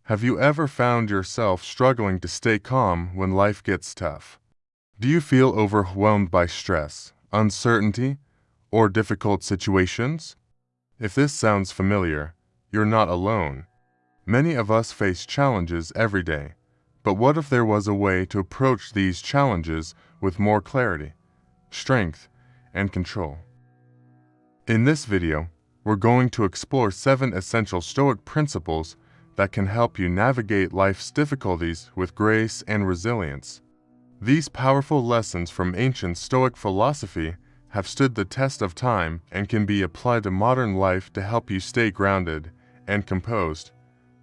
Have you ever found yourself struggling to stay calm when life gets tough? Do you feel overwhelmed by stress, uncertainty, or difficult situations? If this sounds familiar, you're not alone. Many of us face challenges every day, but what if there was a way to approach these challenges with more clarity, strength, and control? In this video, we're going to explore 7 essential Stoic principles that can help you navigate life's difficulties with grace and resilience. These powerful lessons from ancient Stoic philosophy have stood the test of time and can be applied to modern life to help you stay grounded and composed,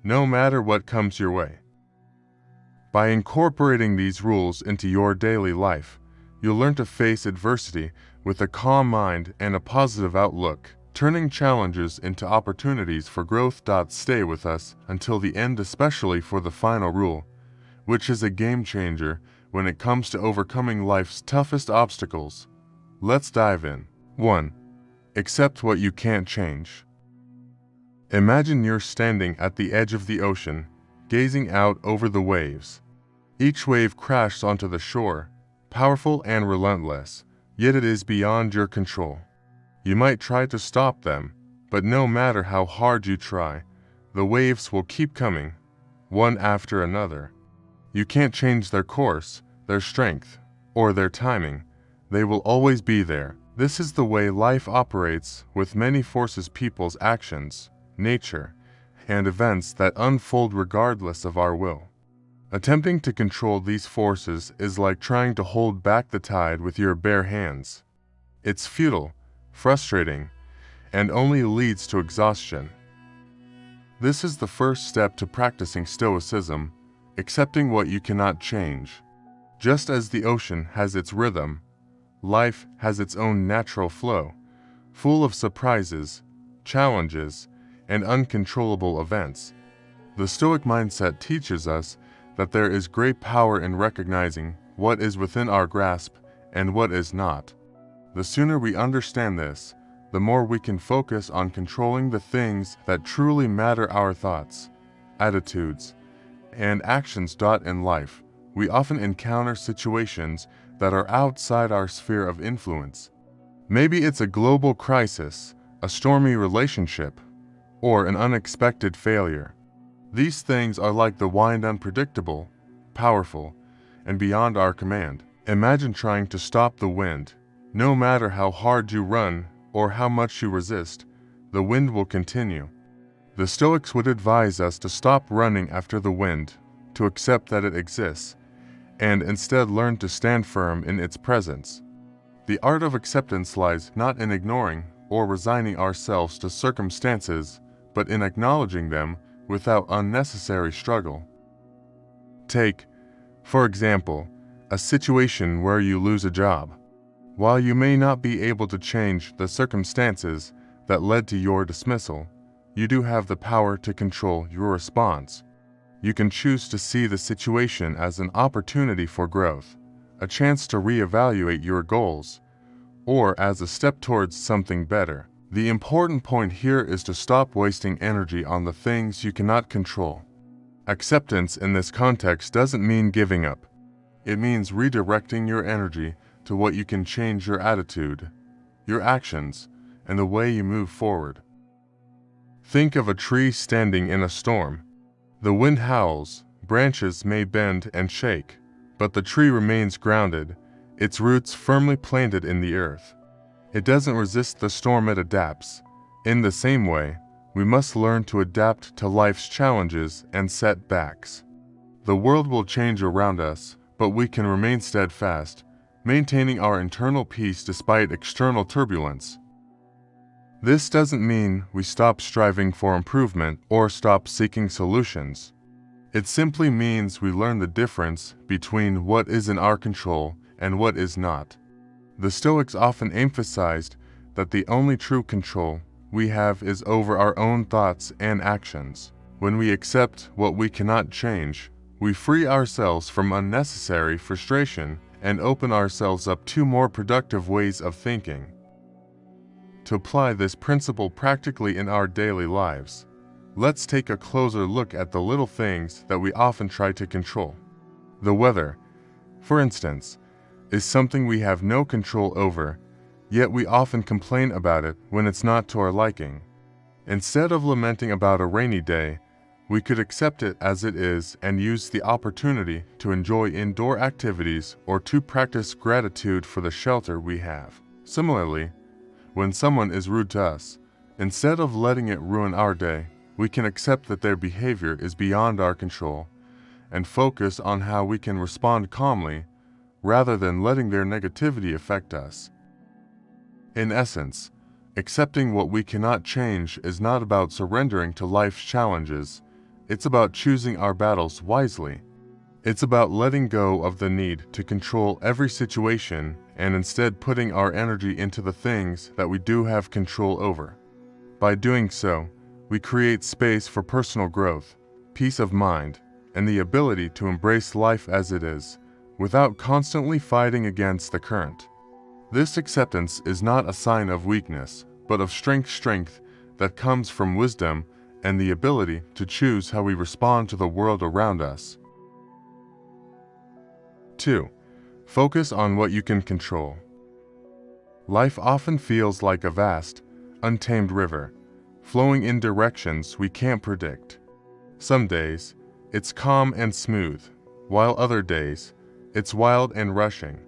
no matter what comes your way. By incorporating these rules into your daily life, you'll learn to face adversity with a calm mind and a positive outlook, turning challenges into opportunities for growth. Stay with us until the end, especially for the final rule, which is a game changer when it comes to overcoming life's toughest obstacles. Let's dive in. 1. Accept what you can't change. Imagine you're standing at the edge of the ocean, gazing out over the waves. Each wave crashes onto the shore, powerful and relentless, yet it is beyond your control. You might try to stop them, but no matter how hard you try, the waves will keep coming, one after another. You can't change their course, their strength, or their timing. They will always be there. This is the way life operates with many forces, people's actions, nature, and events that unfold regardless of our will. Attempting to control these forces is like trying to hold back the tide with your bare hands. It's futile, frustrating, and only leads to exhaustion. This is the first step to practicing Stoicism, accepting what you cannot change. Just as the ocean has its rhythm, life has its own natural flow, full of surprises, challenges, and uncontrollable events. The Stoic mindset teaches us that there is great power in recognizing what is within our grasp and what is not. The sooner we understand this, the more we can focus on controlling the things that truly matter: our thoughts, attitudes, and actions. In life, we often encounter situations that are outside our sphere of influence. Maybe it's a global crisis, a stormy relationship, or an unexpected failure. These things are like the wind, unpredictable, powerful, and beyond our command. Imagine trying to stop the wind. No matter how hard you run or how much you resist, the wind will continue. The Stoics would advise us to stop running after the wind, to accept that it exists, and instead learn to stand firm in its presence. The art of acceptance lies not in ignoring or resigning ourselves to circumstances, but in acknowledging them without unnecessary struggle. Take, for example, a situation where you lose a job. While you may not be able to change the circumstances that led to your dismissal, you do have the power to control your response. You can choose to see the situation as an opportunity for growth, a chance to reevaluate your goals, or as a step towards something better. The important point here is to stop wasting energy on the things you cannot control. Acceptance in this context doesn't mean giving up. It means redirecting your energy to what you can change: your attitude, your actions, and the way you move forward. Think of a tree standing in a storm. The wind howls, branches may bend and shake, but the tree remains grounded, its roots firmly planted in the earth. It doesn't resist the storm, it adapts. In the same way, we must learn to adapt to life's challenges and setbacks. The world will change around us, but we can remain steadfast, maintaining our internal peace despite external turbulence. This doesn't mean we stop striving for improvement or stop seeking solutions. It simply means we learn the difference between what is in our control and what is not. The Stoics often emphasized that the only true control we have is over our own thoughts and actions. When we accept what we cannot change, we free ourselves from unnecessary frustration and open ourselves up to more productive ways of thinking. To apply this principle practically in our daily lives, Let's take a closer look at the little things that we often try to control. The weather, for instance, is something we have no control over, yet we often complain about it when it's not to our liking. Instead of lamenting about a rainy day, we could accept it as it is and use the opportunity to enjoy indoor activities or to practice gratitude for the shelter we have. Similarly, when someone is rude to us, instead of letting it ruin our day, we can accept that their behavior is beyond our control and focus on how we can respond calmly rather than letting their negativity affect us. In essence, accepting what we cannot change is not about surrendering to life's challenges. It's about choosing our battles wisely. It's about letting go of the need to control every situation and instead putting our energy into the things that we do have control over. By doing so, we create space for personal growth, peace of mind, and the ability to embrace life as it is, without constantly fighting against the current. This acceptance is not a sign of weakness, but of strength that comes from wisdom and the ability to choose how we respond to the world around us. 2. Focus on what you can control. Life often feels like a vast, untamed river, flowing in directions we can't predict. Some days, it's calm and smooth, while other days, it's wild and rushing.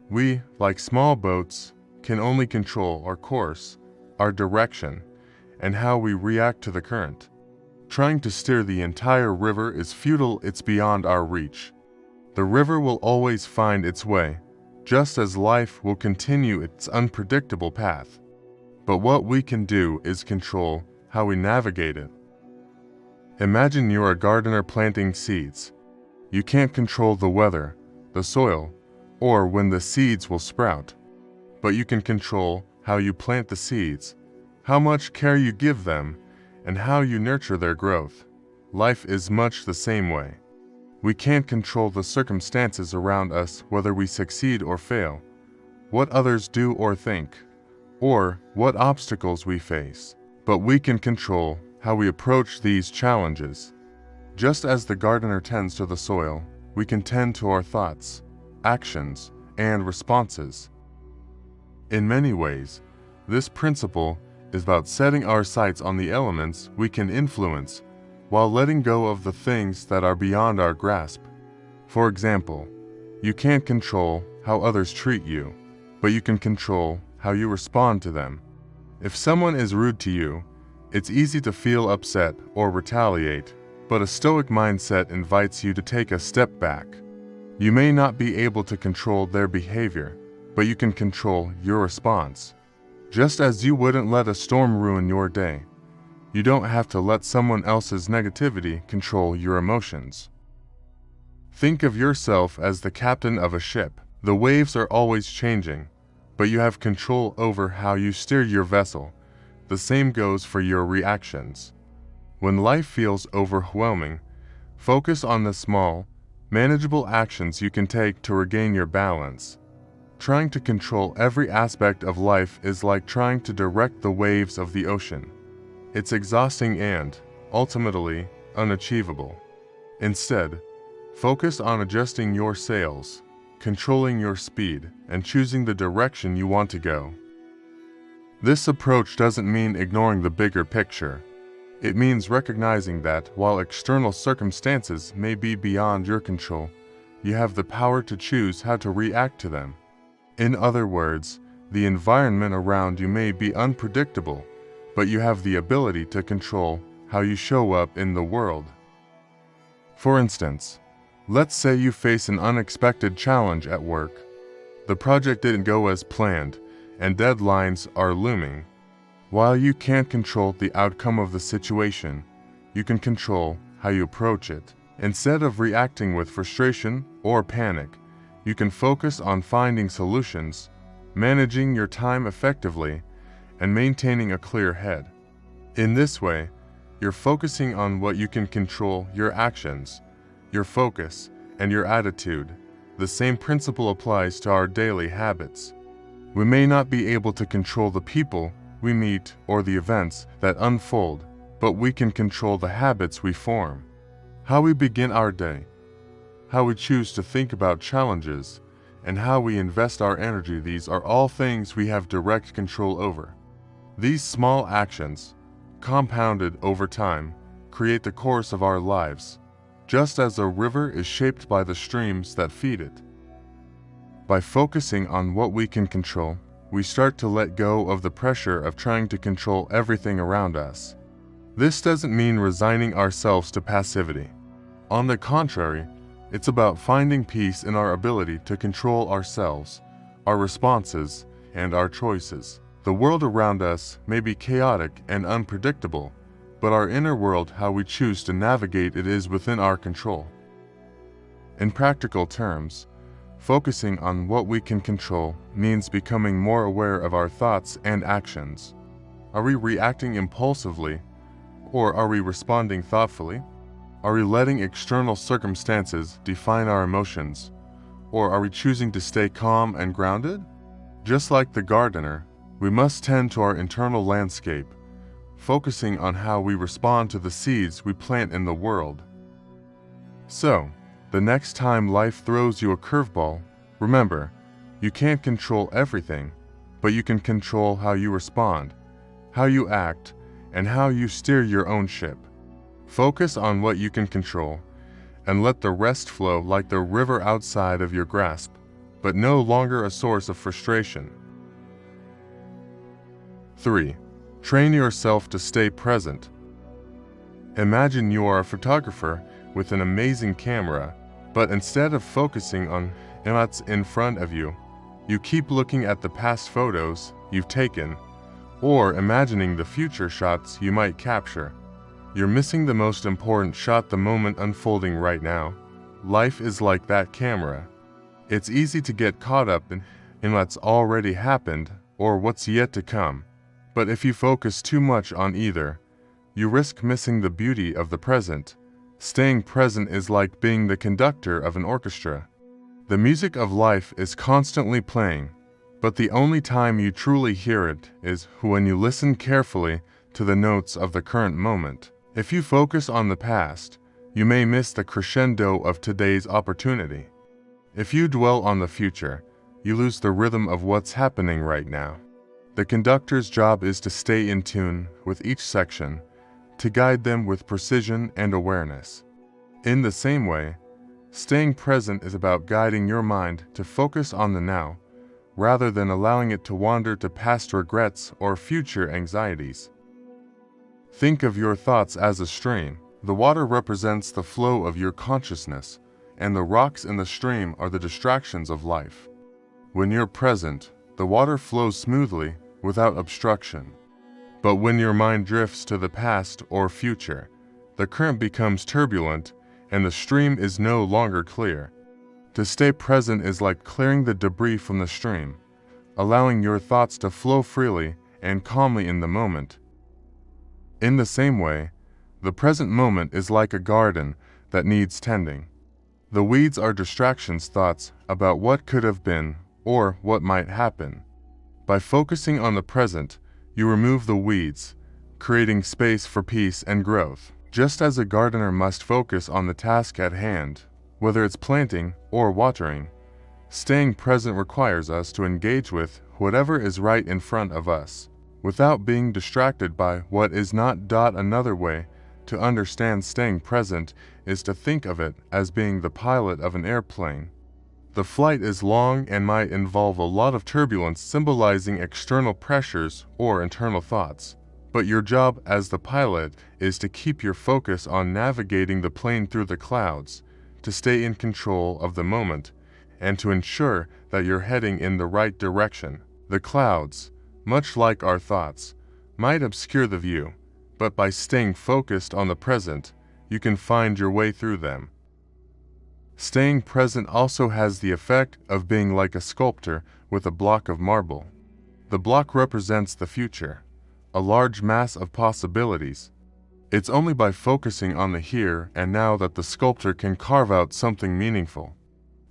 We, like small boats, can only control our course, our direction, and how we react to the current. Trying to steer the entire river is futile, it's beyond our reach. The river will always find its way, just as life will continue its unpredictable path. But what we can do is control how we navigate it. Imagine you're a gardener planting seeds. You can't control the weather, the soil, or when the seeds will sprout. But you can control how you plant the seeds, how much care you give them, and how you nurture their growth. Life is much the same way. We can't control the circumstances around us, whether we succeed or fail, what others do or think, or what obstacles we face. But we can control how we approach these challenges. Just as the gardener tends to the soil, we can tend to our thoughts, actions, and responses. In many ways, this principle is about setting our sights on the elements we can influence while letting go of the things that are beyond our grasp. For example, you can't control how others treat you, but you can control how you respond to them. If someone is rude to you, it's easy to feel upset or retaliate, but a Stoic mindset invites you to take a step back. You may not be able to control their behavior, but you can control your response. Just as you wouldn't let a storm ruin your day, you don't have to let someone else's negativity control your emotions. Think of yourself as the captain of a ship. The waves are always changing, but you have control over how you steer your vessel. The same goes for your reactions. When life feels overwhelming, focus on the small, manageable actions you can take to regain your balance. Trying to control every aspect of life is like trying to direct the waves of the ocean. It's exhausting and, ultimately, unachievable. Instead, focus on adjusting your sails, controlling your speed, and choosing the direction you want to go. This approach doesn't mean ignoring the bigger picture. It means recognizing that while external circumstances may be beyond your control, you have the power to choose how to react to them. In other words, the environment around you may be unpredictable, but you have the ability to control how you show up in the world. For instance, let's say you face an unexpected challenge at work. The project didn't go as planned, and deadlines are looming. While you can't control the outcome of the situation, you can control how you approach it. Instead of reacting with frustration or panic, you can focus on finding solutions, managing your time effectively, and maintaining a clear head. In this way, you're focusing on what you can control: your actions, your focus, and your attitude. The same principle applies to our daily habits. We may not be able to control the people we meet or the events that unfold, but we can control the habits we form. How we begin our day, how we choose to think about challenges, and how we invest our energy, these are all things we have direct control over. These small actions, compounded over time, create the course of our lives, just as a river is shaped by the streams that feed it. By focusing on what we can control, we start to let go of the pressure of trying to control everything around us. This doesn't mean resigning ourselves to passivity. On the contrary, it's about finding peace in our ability to control ourselves, our responses, and our choices. The world around us may be chaotic and unpredictable, but our inner world, how we choose to navigate it, is within our control. In practical terms, focusing on what we can control means becoming more aware of our thoughts and actions. Are we reacting impulsively, or are we responding thoughtfully? Are we letting external circumstances define our emotions, or are we choosing to stay calm and grounded? Just like the gardener, we must tend to our internal landscape, focusing on how we respond to the seeds we plant in the world. So, the next time life throws you a curveball, remember, you can't control everything, but you can control how you respond, how you act, and how you steer your own ship. Focus on what you can control, and let the rest flow like the river outside of your grasp, but no longer a source of frustration. 3. Train yourself to stay present. Imagine you are a photographer with an amazing camera, but instead of focusing on what's in front of you, you keep looking at the past photos you've taken, or imagining the future shots you might capture. You're missing the most important shot, the moment unfolding right now. Life is like that camera. It's easy to get caught up in what's already happened or what's yet to come. But if you focus too much on either, you risk missing the beauty of the present. Staying present is like being the conductor of an orchestra. The music of life is constantly playing, but the only time you truly hear it is when you listen carefully to the notes of the current moment. If you focus on the past, you may miss the crescendo of today's opportunity. If you dwell on the future, you lose the rhythm of what's happening right now. The conductor's job is to stay in tune with each section, to guide them with precision and awareness. In the same way, staying present is about guiding your mind to focus on the now, rather than allowing it to wander to past regrets or future anxieties. Think of your thoughts as a stream. The water represents the flow of your consciousness, and the rocks in the stream are the distractions of life. When you're present, the water flows smoothly, without obstruction. But when your mind drifts to the past or future, the current becomes turbulent, and the stream is no longer clear. To stay present is like clearing the debris from the stream, allowing your thoughts to flow freely and calmly in the moment. In the same way, the present moment is like a garden that needs tending. The weeds are distractions, thoughts about what could have been or what might happen. By focusing on the present, you remove the weeds, creating space for peace and growth. Just as a gardener must focus on the task at hand, whether it's planting or watering, staying present requires us to engage with whatever is right in front of us, without being distracted by what is not. Another way to understand staying present is to think of it as being the pilot of an airplane. The flight is long and might involve a lot of turbulence, symbolizing external pressures or internal thoughts. But your job as the pilot is to keep your focus on navigating the plane through the clouds, to stay in control of the moment, and to ensure that you're heading in the right direction. The clouds, much like our thoughts, might obscure the view, but by staying focused on the present, you can find your way through them. Staying present also has the effect of being like a sculptor with a block of marble. The block represents the future, a large mass of possibilities. It's only by focusing on the here and now that the sculptor can carve out something meaningful.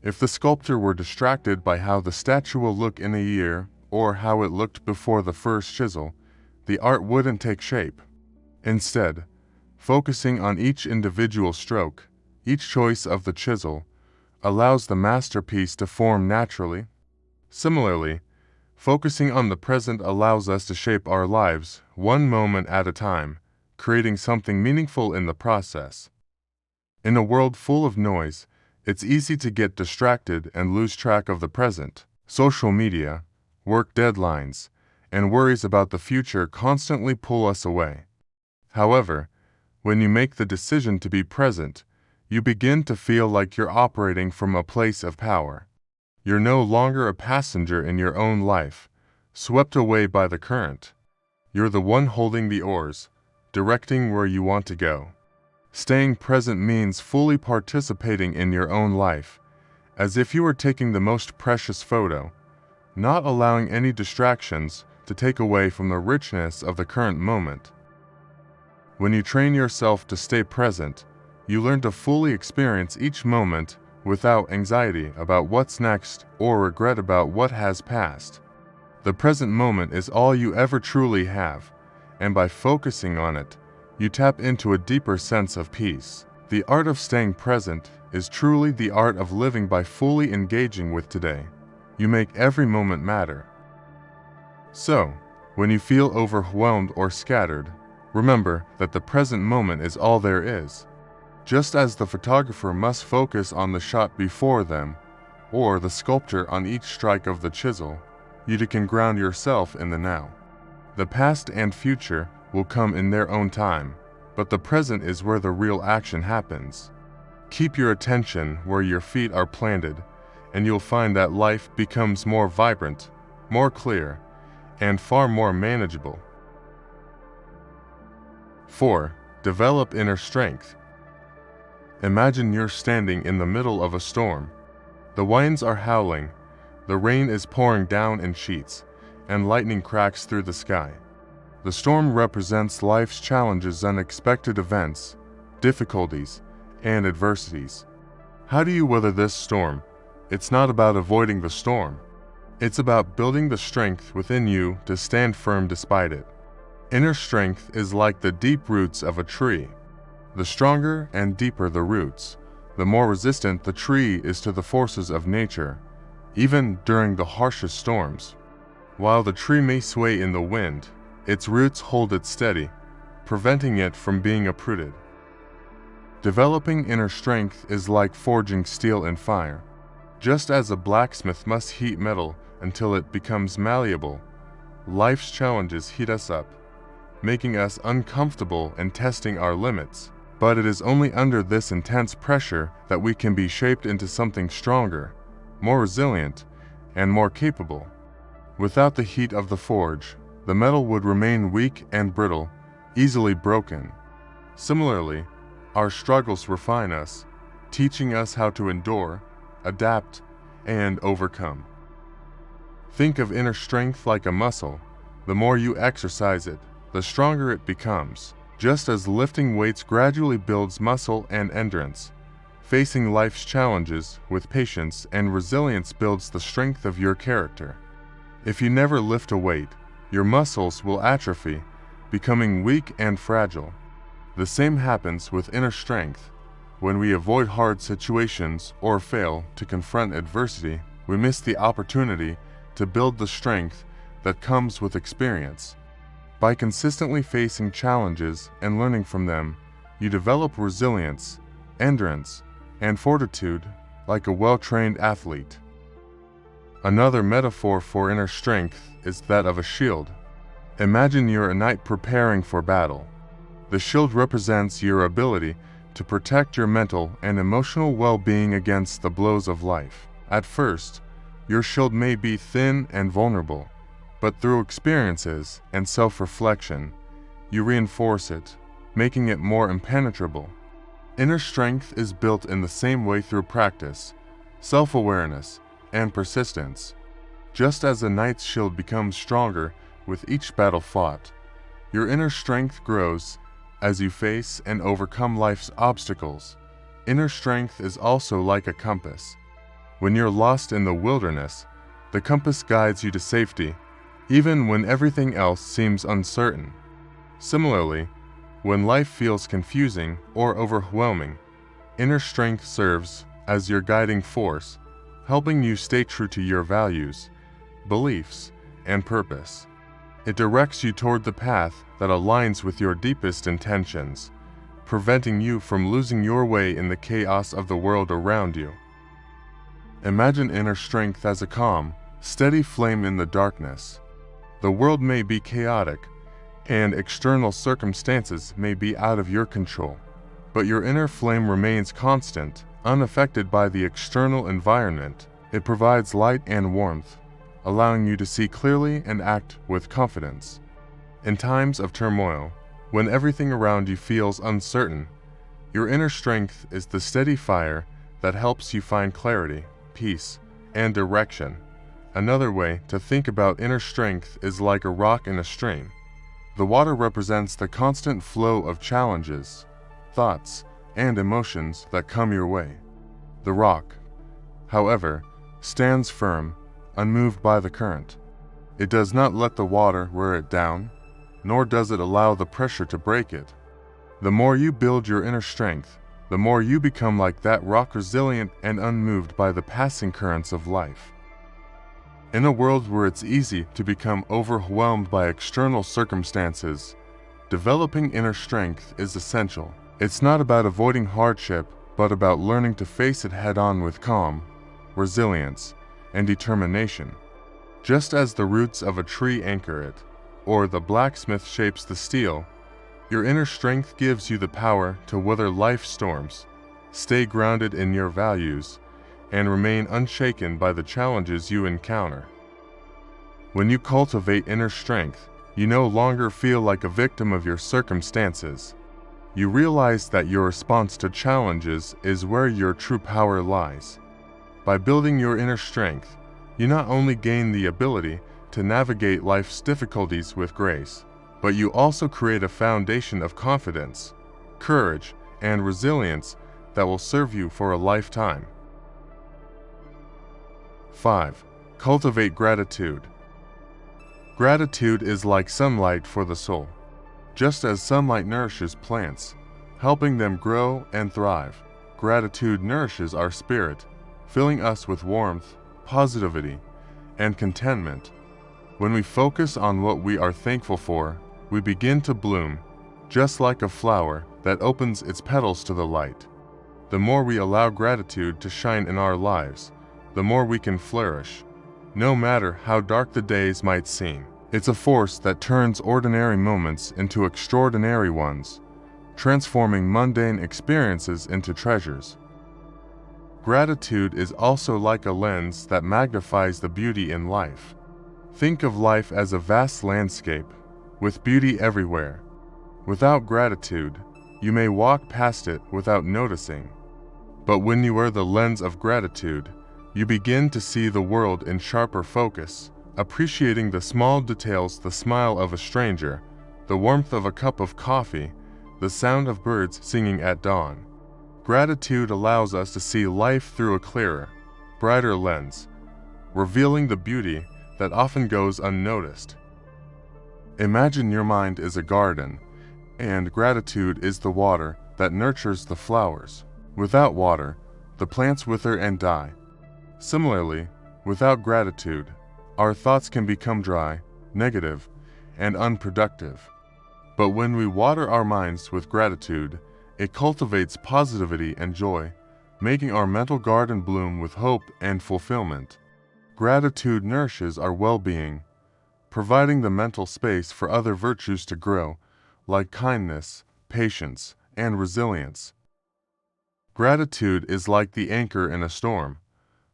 If the sculptor were distracted by how the statue will look in a year, or how it looked before the first chisel, the art wouldn't take shape. Instead, focusing on each individual stroke, each choice of the chisel, allows the masterpiece to form naturally. Similarly, focusing on the present allows us to shape our lives one moment at a time, creating something meaningful in the process. In a world full of noise, it's easy to get distracted and lose track of the present. Social media, work deadlines, and worries about the future constantly pull us away. However, when you make the decision to be present, you begin to feel like you're operating from a place of power. You're no longer a passenger in your own life, swept away by the current. You're the one holding the oars, directing where you want to go. Staying present means fully participating in your own life, as if you were taking the most precious photo, not allowing any distractions to take away from the richness of the current moment. When you train yourself to stay present, you learn to fully experience each moment without anxiety about what's next or regret about what has passed. The present moment is all you ever truly have, and by focusing on it, you tap into a deeper sense of peace. The art of staying present is truly the art of living by fully engaging with today. You make every moment matter. So, when you feel overwhelmed or scattered, remember that the present moment is all there is. Just as the photographer must focus on the shot before them, or the sculptor on each strike of the chisel, you can ground yourself in the now. The past and future will come in their own time, but the present is where the real action happens. Keep your attention where your feet are planted, and you'll find that life becomes more vibrant, more clear, and far more manageable. 4. Develop inner strength. Imagine you're standing in the middle of a storm. The winds are howling, the rain is pouring down in sheets, and lightning cracks through the sky. The storm represents life's challenges, unexpected events, difficulties, and adversities. How do you weather this storm? It's not about avoiding the storm. It's about building the strength within you to stand firm despite it. Inner strength is like the deep roots of a tree. The stronger and deeper the roots, the more resistant the tree is to the forces of nature, even during the harshest storms. While the tree may sway in the wind, its roots hold it steady, preventing it from being uprooted. Developing inner strength is like forging steel in fire. Just as a blacksmith must heat metal until it becomes malleable, life's challenges heat us up, making us uncomfortable and testing our limits. But it is only under this intense pressure that we can be shaped into something stronger, more resilient, and more capable. Without the heat of the forge, the metal would remain weak and brittle, easily broken. Similarly, our struggles refine us, teaching us how to endure, adapt, and overcome. Think of inner strength like a muscle. The more you exercise it, the stronger it becomes. Just as lifting weights gradually builds muscle and endurance, facing life's challenges with patience and resilience builds the strength of your character. If you never lift a weight, your muscles will atrophy, becoming weak and fragile. The same happens with inner strength. When we avoid hard situations or fail to confront adversity, we miss the opportunity to build the strength that comes with experience. By consistently facing challenges and learning from them, you develop resilience, endurance, and fortitude like a well-trained athlete. Another metaphor for inner strength is that of a shield. Imagine you're a knight preparing for battle. The shield represents your ability to protect your mental and emotional well-being against the blows of life. At first, your shield may be thin and vulnerable, but through experiences and self-reflection, you reinforce it, making it more impenetrable. Inner strength is built in the same way through practice, self-awareness, and persistence. Just as a knight's shield becomes stronger with each battle fought, your inner strength grows as you face and overcome life's obstacles. Inner strength is also like a compass. When you're lost in the wilderness, the compass guides you to safety, even when everything else seems uncertain. Similarly, When life feels confusing or overwhelming, inner strength serves as your guiding force, helping you stay true to your values, beliefs, and purpose. It directs you toward the path that aligns with your deepest intentions, preventing you from losing your way in the chaos of the world around you. Imagine inner strength as a calm, steady flame in the darkness. The world may be chaotic, and external circumstances may be out of your control, but your inner flame remains constant, unaffected by the external environment. It provides light and warmth, allowing you to see clearly and act with confidence. In times of turmoil, when everything around you feels uncertain, your inner strength is the steady fire that helps you find clarity, peace, and direction. Another way to think about inner strength is like a rock in a stream. The water represents the constant flow of challenges, thoughts, and emotions that come your way. The rock, however, stands firm, unmoved by the current. It does not let the water wear it down, nor does it allow the pressure to break it. The more you build your inner strength, the more you become like that rock, resilient and unmoved by the passing currents of life. In a world where it's easy to become overwhelmed by external circumstances, developing inner strength is essential. It's not about avoiding hardship, but about learning to face it head-on with calm, resilience, and determination. Just as the roots of a tree anchor it, or the blacksmith shapes the steel, your inner strength gives you the power to weather life's storms, stay grounded in your values, and remain unshaken by the challenges you encounter. When you cultivate inner strength, you no longer feel like a victim of your circumstances. You realize that your response to challenges is where your true power lies. By building your inner strength, you not only gain the ability to navigate life's difficulties with grace, but you also create a foundation of confidence, courage, and resilience that will serve you for a lifetime. 5. Cultivate gratitude. Gratitude is like sunlight for the soul. Just as sunlight nourishes plants, helping them grow and thrive, gratitude nourishes our spirit, filling us with warmth, positivity, and contentment. When we focus on what we are thankful for, we begin to bloom, just like a flower that opens its petals to the light. The more we allow gratitude to shine in our lives, the more we can flourish, no matter how dark the days might seem. It's a force that turns ordinary moments into extraordinary ones, transforming mundane experiences into treasures. Gratitude is also like a lens that magnifies the beauty in life. Think of life as a vast landscape, with beauty everywhere. Without gratitude, you may walk past it without noticing. But when you wear the lens of gratitude, you begin to see the world in sharper focus, appreciating the small details, the smile of a stranger, the warmth of a cup of coffee, the sound of birds singing at dawn. Gratitude allows us to see life through a clearer, brighter lens, revealing the beauty that often goes unnoticed. Imagine your mind is a garden, and gratitude is the water that nurtures the flowers. Without water, the plants wither and die. Similarly, without gratitude, our thoughts can become dry, negative, and unproductive. But when we water our minds with gratitude, it cultivates positivity and joy, making our mental garden bloom with hope and fulfillment. Gratitude nourishes our well-being, providing the mental space for other virtues to grow, like kindness, patience, and resilience. Gratitude is like the anchor in a storm.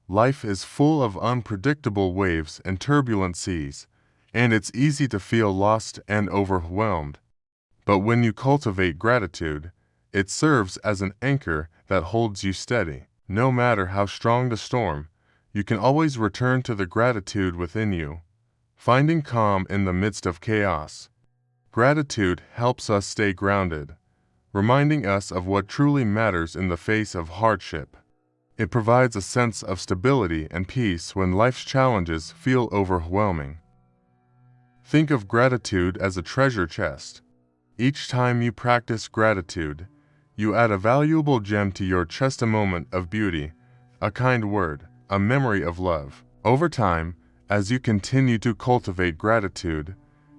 Life is full of unpredictable waves and turbulent seas, and it's easy to feel lost and overwhelmed. But when you cultivate gratitude, it serves as an anchor that holds you steady. No matter how strong the storm, you can always return to the gratitude within you, finding calm in the midst of chaos. Gratitude helps us stay grounded, reminding us of what truly matters in the face of hardship. It provides a sense of stability and peace when life's challenges feel overwhelming. Think of gratitude as a treasure chest. Each time you practice gratitude, you add a valuable gem to your chest, a moment of beauty, a kind word, a memory of love. Over time, as you continue to cultivate gratitude,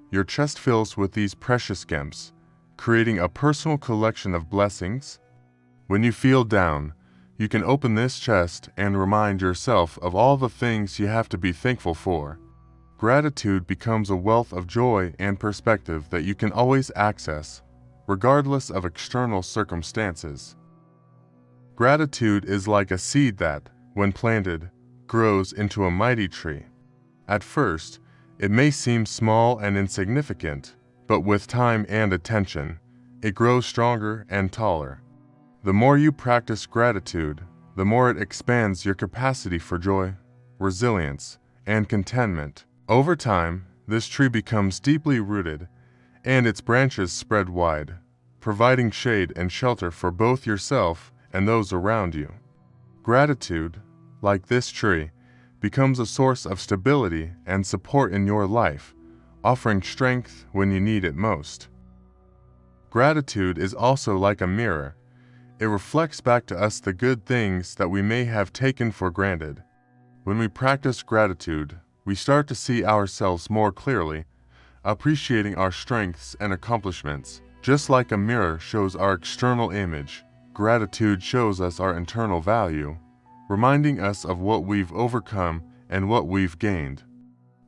your chest fills with these precious gems, creating a personal collection of blessings. When you feel down, you can open this chest and remind yourself of all the things you have to be thankful for. Gratitude becomes a wealth of joy and perspective that you can always access, regardless of external circumstances. Gratitude is like a seed that, when planted, grows into a mighty tree. At first, it may seem small and insignificant, but with time and attention, it grows stronger and taller. The more you practice gratitude, the more it expands your capacity for joy, resilience, and contentment. Over time, this tree becomes deeply rooted, and its branches spread wide, providing shade and shelter for both yourself and those around you. Gratitude, like this tree, becomes a source of stability and support in your life, offering strength when you need it most. Gratitude is also like a mirror. It reflects back to us the good things that we may have taken for granted. When we practice gratitude, we start to see ourselves more clearly, appreciating our strengths and accomplishments. Just like a mirror shows our external image, gratitude shows us our internal value, reminding us of what we've overcome and what we've gained.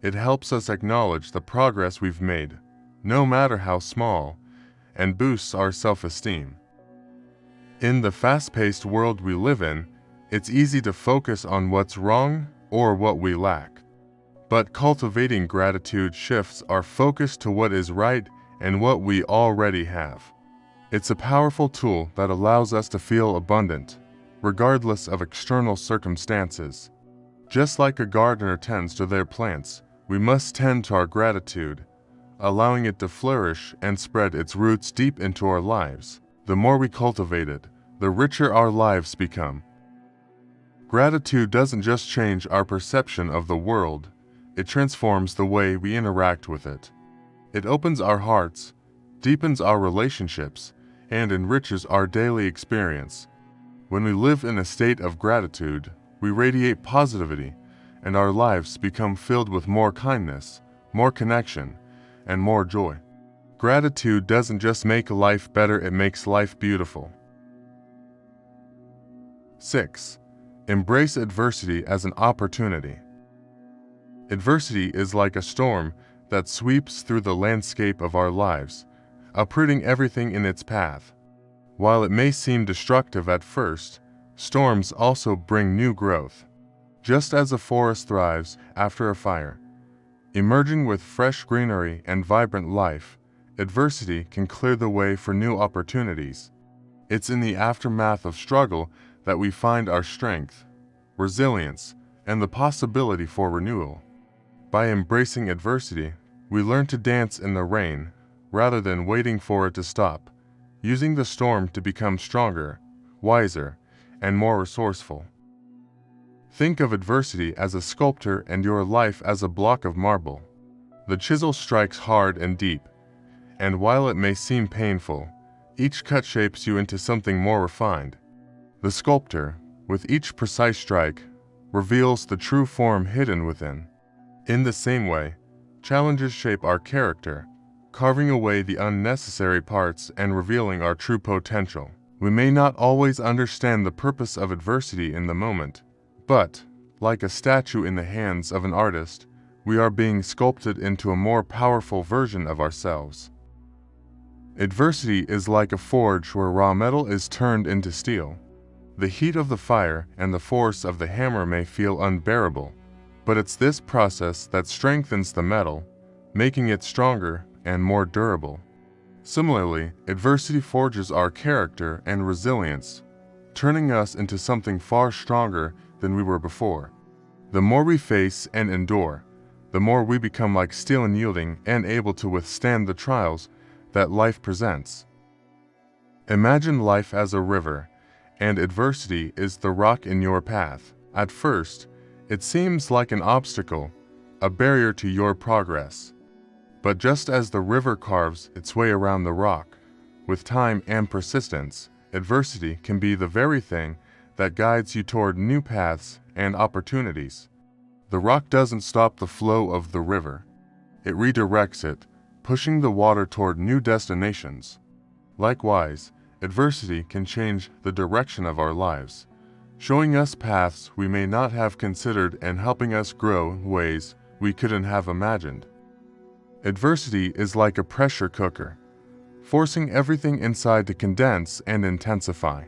It helps us acknowledge the progress we've made, no matter how small, and boosts our self-esteem. In the fast-paced world we live in, it's easy to focus on what's wrong or what we lack. But cultivating gratitude shifts our focus to what is right and what we already have. It's a powerful tool that allows us to feel abundant, regardless of external circumstances. Just like a gardener tends to their plants, we must tend to our gratitude, allowing it to flourish and spread its roots deep into our lives. The more we cultivate it, the richer our lives become. Gratitude doesn't just change our perception of the world, it transforms the way we interact with it. It opens our hearts, deepens our relationships, and enriches our daily experience. When we live in a state of gratitude, we radiate positivity, and our lives become filled with more kindness, more connection, and more joy. Gratitude doesn't just make life better, it makes life beautiful. 6. Embrace adversity as an opportunity. Adversity is like a storm that sweeps through the landscape of our lives, uprooting everything in its path. While it may seem destructive at first, storms also bring new growth. Just as a forest thrives after a fire, emerging with fresh greenery and vibrant life, adversity can clear the way for new opportunities. It's in the aftermath of struggle that we find our strength, resilience, and the possibility for renewal. By embracing adversity, we learn to dance in the rain rather than waiting for it to stop, using the storm to become stronger, wiser, and more resourceful. Think of adversity as a sculptor and your life as a block of marble. The chisel strikes hard and deep, and while it may seem painful, each cut shapes you into something more refined. The sculptor, with each precise strike, reveals the true form hidden within. In the same way, challenges shape our character, carving away the unnecessary parts and revealing our true potential. We may not always understand the purpose of adversity in the moment, but, like a statue in the hands of an artist, we are being sculpted into a more powerful version of ourselves. Adversity is like a forge where raw metal is turned into steel. The heat of the fire and the force of the hammer may feel unbearable, but it's this process that strengthens the metal, making it stronger and more durable. Similarly, adversity forges our character and resilience, turning us into something far stronger than we were before. The more we face and endure, the more we become like steel, unyielding and able to withstand the trials that life presents. Imagine life as a river, and adversity is the rock in your path. At first, it seems like an obstacle, a barrier to your progress. But just as the river carves its way around the rock, with time and persistence, adversity can be the very thing that guides you toward new paths and opportunities. The rock doesn't stop the flow of the river. It redirects it, pushing the water toward new destinations. Likewise, adversity can change the direction of our lives, showing us paths we may not have considered and helping us grow in ways we couldn't have imagined. Adversity is like a pressure cooker, forcing everything inside to condense and intensify.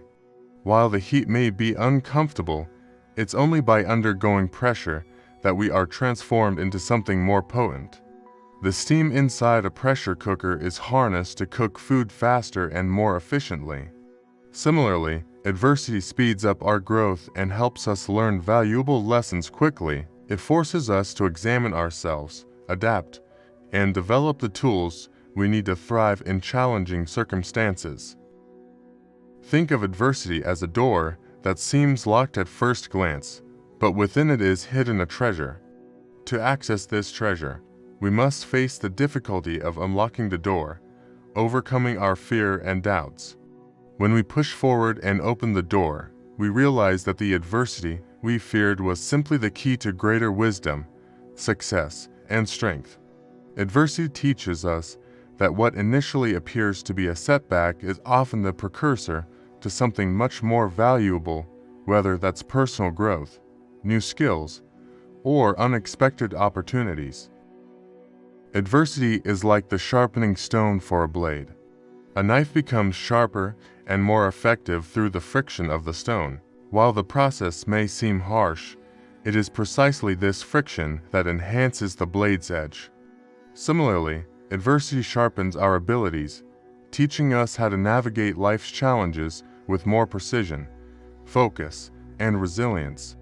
While the heat may be uncomfortable, it's only by undergoing pressure that we are transformed into something more potent. The steam inside a pressure cooker is harnessed to cook food faster and more efficiently. Similarly, adversity speeds up our growth and helps us learn valuable lessons quickly. It forces us to examine ourselves, adapt, and develop the tools we need to thrive in challenging circumstances. Think of adversity as a door that seems locked at first glance, but within it is hidden a treasure. To access this treasure, we must face the difficulty of unlocking the door, overcoming our fear and doubts. When we push forward and open the door, we realize that the adversity we feared was simply the key to greater wisdom, success, and strength. Adversity teaches us that what initially appears to be a setback is often the precursor to something much more valuable, whether that's personal growth, new skills, or unexpected opportunities. Adversity is like the sharpening stone for a blade. A knife becomes sharper and more effective through the friction of the stone. While the process may seem harsh, it is precisely this friction that enhances the blade's edge. Similarly, adversity sharpens our abilities, teaching us how to navigate life's challenges with more precision, focus, and resilience.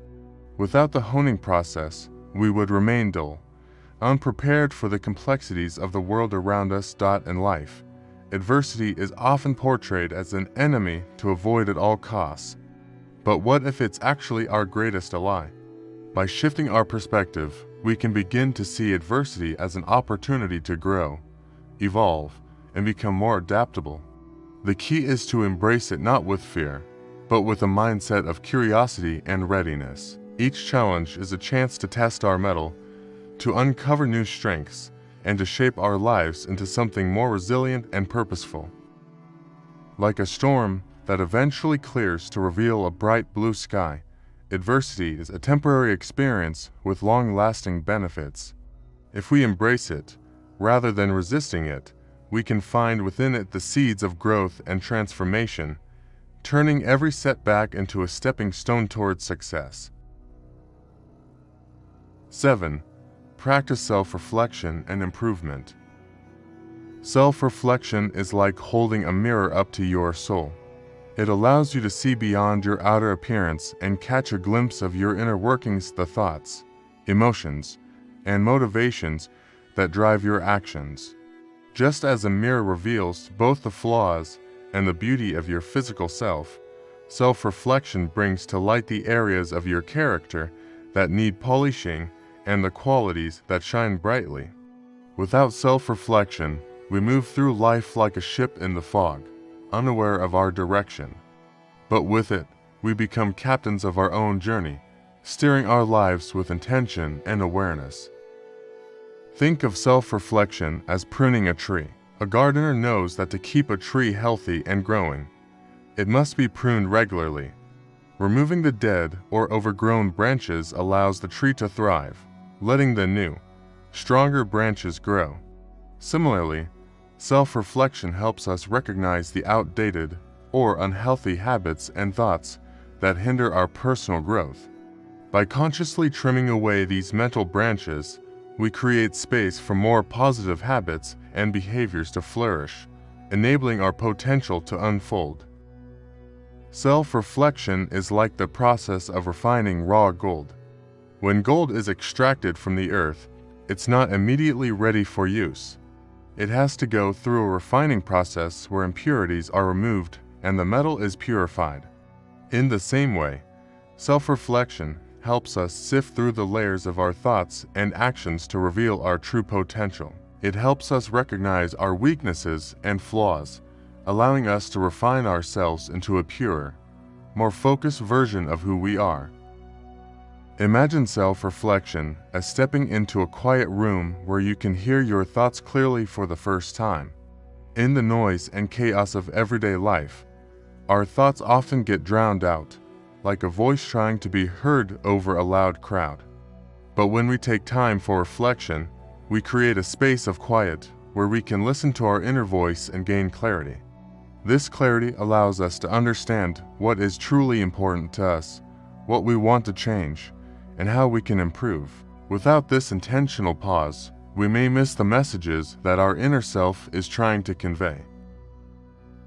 Without the honing process, we would remain dull, unprepared for the complexities of the world around us. In life, adversity is often portrayed as an enemy to avoid at all costs. But what if it's actually our greatest ally? By shifting our perspective, we can begin to see adversity as an opportunity to grow, evolve, and become more adaptable. The key is to embrace it not with fear, but with a mindset of curiosity and readiness. Each challenge is a chance to test our mettle, to uncover new strengths, and to shape our lives into something more resilient and purposeful. Like a storm that eventually clears to reveal a bright blue sky, adversity is a temporary experience with long-lasting benefits. If we embrace it, rather than resisting it, we can find within it the seeds of growth and transformation, turning every setback into a stepping stone towards success. 7. Practice self-reflection and improvement. Self-reflection is like holding a mirror up to your soul. It allows you to see beyond your outer appearance and catch a glimpse of your inner workings, the thoughts, emotions, and motivations that drive your actions. Just as a mirror reveals both the flaws and the beauty of your physical self, self-reflection brings to light the areas of your character that need polishing and the qualities that shine brightly. Without self-reflection, we move through life like a ship in the fog, unaware of our direction. But with it, we become captains of our own journey, steering our lives with intention and awareness. Think of self-reflection as pruning a tree. A gardener knows that to keep a tree healthy and growing, it must be pruned regularly. Removing the dead or overgrown branches allows the tree to thrive, letting the new, stronger branches grow. Similarly, self-reflection helps us recognize the outdated or unhealthy habits and thoughts that hinder our personal growth. By consciously trimming away these mental branches, we create space for more positive habits and behaviors to flourish, enabling our potential to unfold. Self-reflection is like the process of refining raw gold. When gold is extracted from the earth, it's not immediately ready for use. It has to go through a refining process where impurities are removed and the metal is purified. In the same way, self-reflection helps us sift through the layers of our thoughts and actions to reveal our true potential. It helps us recognize our weaknesses and flaws, allowing us to refine ourselves into a purer, more focused version of who we are. Imagine self-reflection as stepping into a quiet room where you can hear your thoughts clearly for the first time. In the noise and chaos of everyday life, our thoughts often get drowned out, like a voice trying to be heard over a loud crowd. But when we take time for reflection, we create a space of quiet where we can listen to our inner voice and gain clarity. This clarity allows us to understand what is truly important to us, what we want to change, and how we can improve. Without this intentional pause, we may miss the messages that our inner self is trying to convey.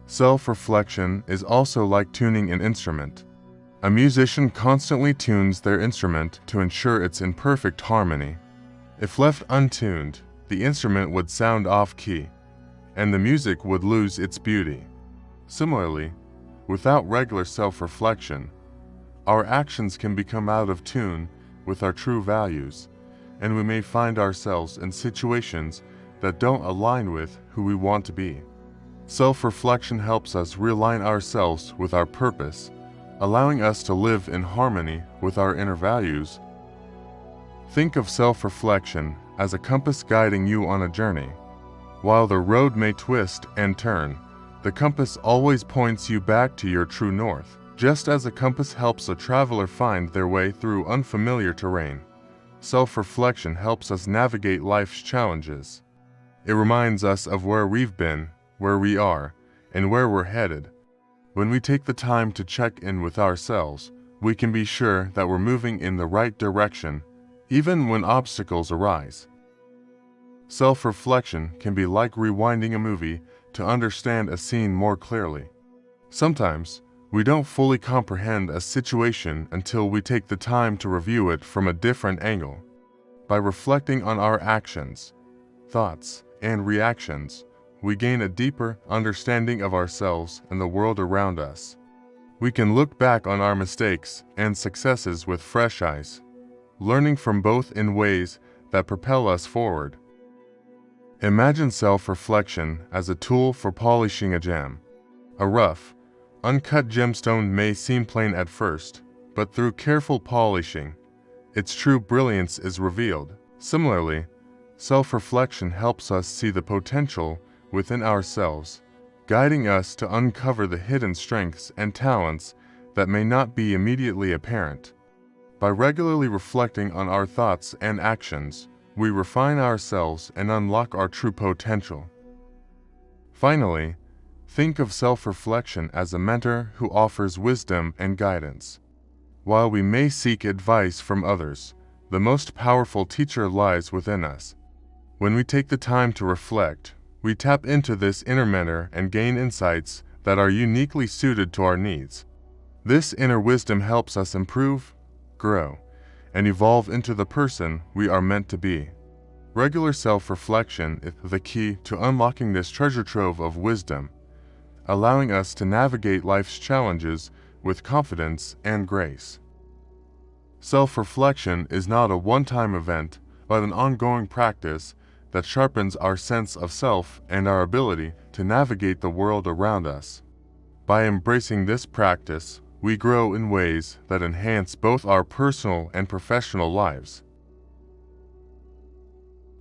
Self-reflection is also like tuning an instrument. A musician constantly tunes their instrument to ensure it's in perfect harmony. If left untuned, the instrument would sound off-key, and the music would lose its beauty. Similarly, without regular self-reflection, our actions can become out of tune with our true values, and we may find ourselves in situations that don't align with who we want to be. Self-reflection helps us realign ourselves with our purpose, allowing us to live in harmony with our inner values. Think of self-reflection as a compass guiding you on a journey. While the road may twist and turn, the compass always points you back to your true north. Just as a compass helps a traveler find their way through unfamiliar terrain, self-reflection helps us navigate life's challenges. It reminds us of where we've been, where we are, and where we're headed. When we take the time to check in with ourselves, we can be sure that we're moving in the right direction, even when obstacles arise. Self-reflection can be like rewinding a movie to understand a scene more clearly. Sometimes, we don't fully comprehend a situation until we take the time to review it from a different angle. By reflecting on our actions, thoughts, and reactions, we gain a deeper understanding of ourselves and the world around us. We can look back on our mistakes and successes with fresh eyes, learning from both in ways that propel us forward. Imagine self-reflection as a tool for polishing a gem. A rough, uncut gemstone may seem plain at first, but through careful polishing, its true brilliance is revealed. Similarly, self-reflection helps us see the potential within ourselves, guiding us to uncover the hidden strengths and talents that may not be immediately apparent. By regularly reflecting on our thoughts and actions, we refine ourselves and unlock our true potential. Finally, think of self-reflection as a mentor who offers wisdom and guidance. While we may seek advice from others, the most powerful teacher lies within us. When we take the time to reflect, we tap into this inner mentor and gain insights that are uniquely suited to our needs. This inner wisdom helps us improve, grow, and evolve into the person we are meant to be. Regular self-reflection is the key to unlocking this treasure trove of wisdom, allowing us to navigate life's challenges with confidence and grace. Self-reflection is not a one-time event, but an ongoing practice that sharpens our sense of self and our ability to navigate the world around us. By embracing this practice, we grow in ways that enhance both our personal and professional lives.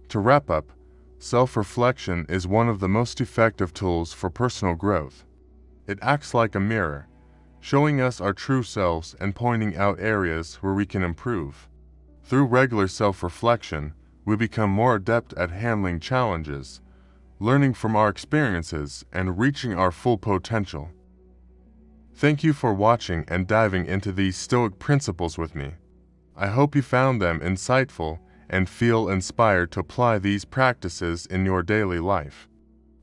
To wrap up, self-reflection is one of the most effective tools for personal growth. It acts like a mirror, showing us our true selves and pointing out areas where we can improve. Through regular self-reflection, we become more adept at handling challenges, learning from our experiences, and reaching our full potential. Thank you for watching and diving into these Stoic principles with me. I hope you found them insightful and feel inspired to apply these practices in your daily life.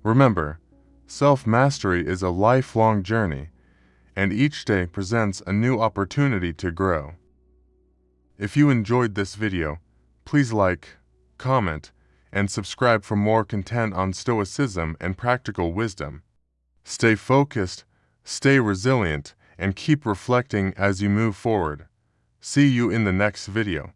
Remember, self-mastery is a lifelong journey, and each day presents a new opportunity to grow. If you enjoyed this video, please like, comment, and subscribe for more content on Stoicism and practical wisdom. Stay focused, stay resilient, and keep reflecting as you move forward. See you in the next video.